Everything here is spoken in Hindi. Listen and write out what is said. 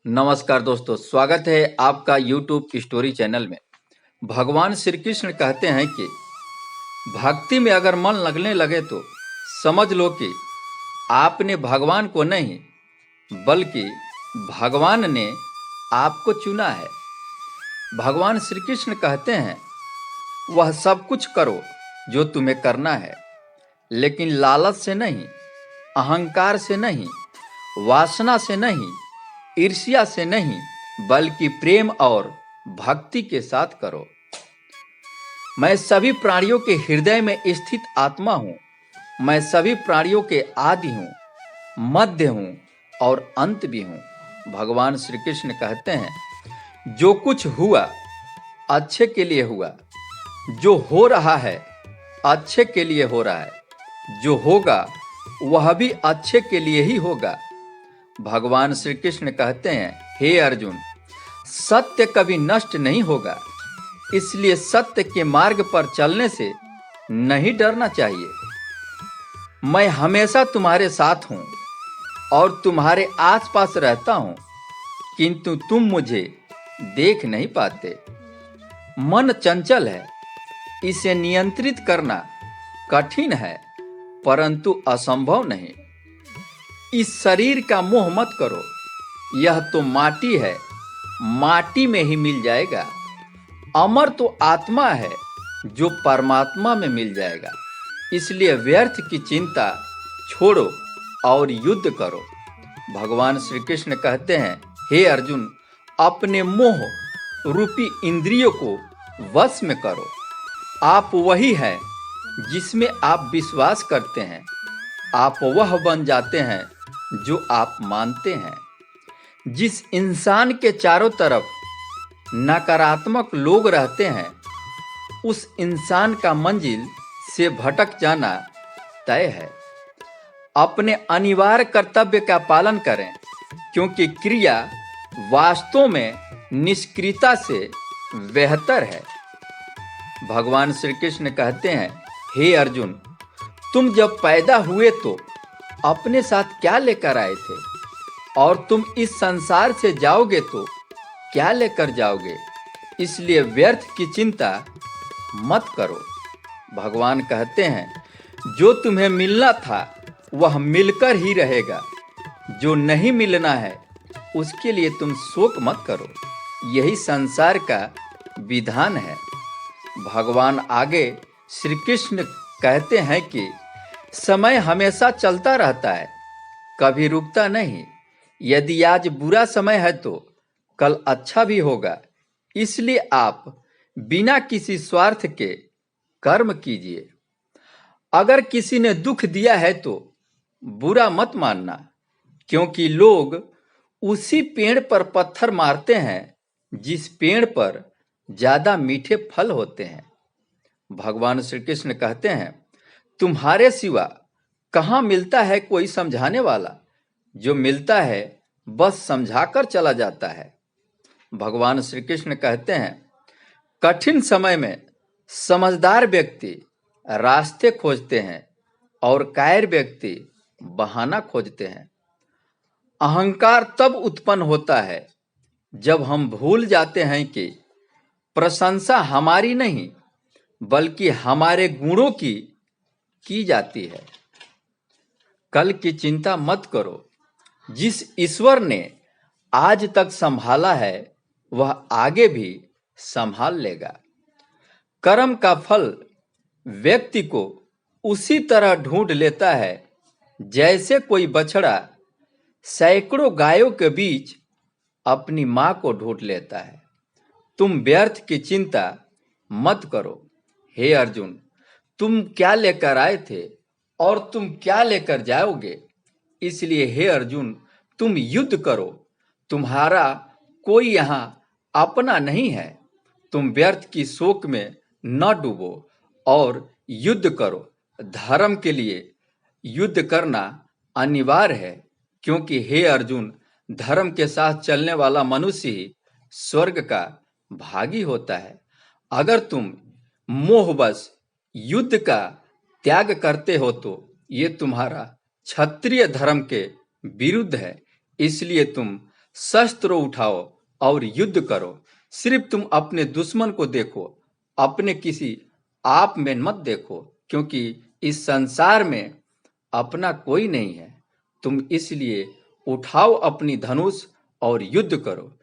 नमस्कार दोस्तों, स्वागत है आपका YouTube स्टोरी चैनल में। भगवान श्री कृष्ण कहते हैं कि भक्ति में अगर मन लगने लगे तो समझ लो कि आपने भगवान को नहीं बल्कि भगवान ने आपको चुना है। भगवान श्री कृष्ण कहते हैं, वह सब कुछ करो जो तुम्हें करना है, लेकिन लालच से नहीं, अहंकार से नहीं, वासना से नहीं, ईर्ष्या से नहीं, बल्कि प्रेम और भक्ति के साथ करो। मैं सभी प्राणियों के हृदय में स्थित आत्मा हूँ। मैं सभी प्राणियों के आदि हूँ, मध्य हूँ और अंत भी हूँ। भगवान श्री कृष्ण कहते हैं, जो कुछ हुआ अच्छे के लिए हुआ, जो हो रहा है अच्छे के लिए हो रहा है, जो होगा वह भी अच्छे के लिए ही होगा। भगवान श्री कृष्ण कहते हैं, हे अर्जुन, सत्य कभी नष्ट नहीं होगा, इसलिए सत्य के मार्ग पर चलने से नहीं डरना चाहिए। मैं हमेशा तुम्हारे साथ हूं और तुम्हारे आसपास रहता हूं, किंतु तुम मुझे देख नहीं पाते। मन चंचल है, इसे नियंत्रित करना कठिन है, परंतु असंभव नहीं। इस शरीर का मोह मत करो, यह तो माटी है, माटी में ही मिल जाएगा। अमर तो आत्मा है, जो परमात्मा में मिल जाएगा। इसलिए व्यर्थ की चिंता छोड़ो और युद्ध करो। भगवान श्री कृष्ण कहते हैं, हे अर्जुन, अपने मोह रूपी इंद्रियों को वश में करो। आप वही हैं जिसमें आप विश्वास करते हैं। आप वह बन जाते हैं जो आप मानते हैं। जिस इंसान के चारों तरफ नकारात्मक लोग रहते हैं, उस इंसान का मंजिल से भटक जाना तय है। अपने अनिवार्य कर्तव्य का पालन करें, क्योंकि क्रिया वास्तव में निष्क्रियता से बेहतर है। भगवान श्री कृष्ण कहते हैं, हे अर्जुन, तुम जब पैदा हुए तो अपने साथ क्या लेकर आए थे, और तुम इस संसार से जाओगे तो क्या लेकर जाओगे। इसलिए व्यर्थ की चिंता मत करो। भगवान कहते हैं, जो तुम्हें मिलना था वह मिलकर ही रहेगा, जो नहीं मिलना है उसके लिए तुम शोक मत करो। यही संसार का विधान है। भगवान आगे श्री कृष्ण कहते हैं कि समय हमेशा चलता रहता है, कभी रुकता नहीं। यदि आज बुरा समय है तो कल अच्छा भी होगा। इसलिए आप बिना किसी स्वार्थ के कर्म कीजिए। अगर किसी ने दुख दिया है तो बुरा मत मानना, क्योंकि लोग उसी पेड़ पर पत्थर मारते हैं जिस पेड़ पर ज्यादा मीठे फल होते हैं। भगवान श्री कृष्ण कहते हैं, तुम्हारे सिवा कहाँ मिलता है कोई समझाने वाला। जो मिलता है बस समझाकर चला जाता है। भगवान श्री कृष्ण कहते हैं, कठिन समय में समझदार व्यक्ति रास्ते खोजते हैं और कायर व्यक्ति बहाना खोजते हैं। अहंकार तब उत्पन्न होता है जब हम भूल जाते हैं कि प्रशंसा हमारी नहीं बल्कि हमारे गुणों की जाती है। कल की चिंता मत करो। जिस ईश्वर ने आज तक संभाला है वह आगे भी संभाल लेगा। कर्म का फल व्यक्ति को उसी तरह ढूंढ लेता है जैसे कोई बछड़ा सैकड़ों गायों के बीच अपनी मां को ढूंढ लेता है। तुम व्यर्थ की चिंता मत करो। हे अर्जुन, तुम क्या लेकर आए थे और तुम क्या लेकर जाओगे। इसलिए हे अर्जुन, तुम युद्ध करो। तुम्हारा कोई यहाँ अपना नहीं है। तुम व्यर्थ की शोक में न डूबो और युद्ध करो। धर्म के लिए युद्ध करना अनिवार्य है, क्योंकि हे अर्जुन, धर्म के साथ चलने वाला मनुष्य ही स्वर्ग का भागी होता है। अगर तुम मोहवश युद्ध का त्याग करते हो तो ये तुम्हारा क्षत्रिय धर्म के विरुद्ध है। इसलिए तुम शस्त्र उठाओ और युद्ध करो। सिर्फ तुम अपने दुश्मन को देखो, अपने किसी आप में मत देखो, क्योंकि इस संसार में अपना कोई नहीं है। तुम इसलिए उठाओ अपनी धनुष और युद्ध करो।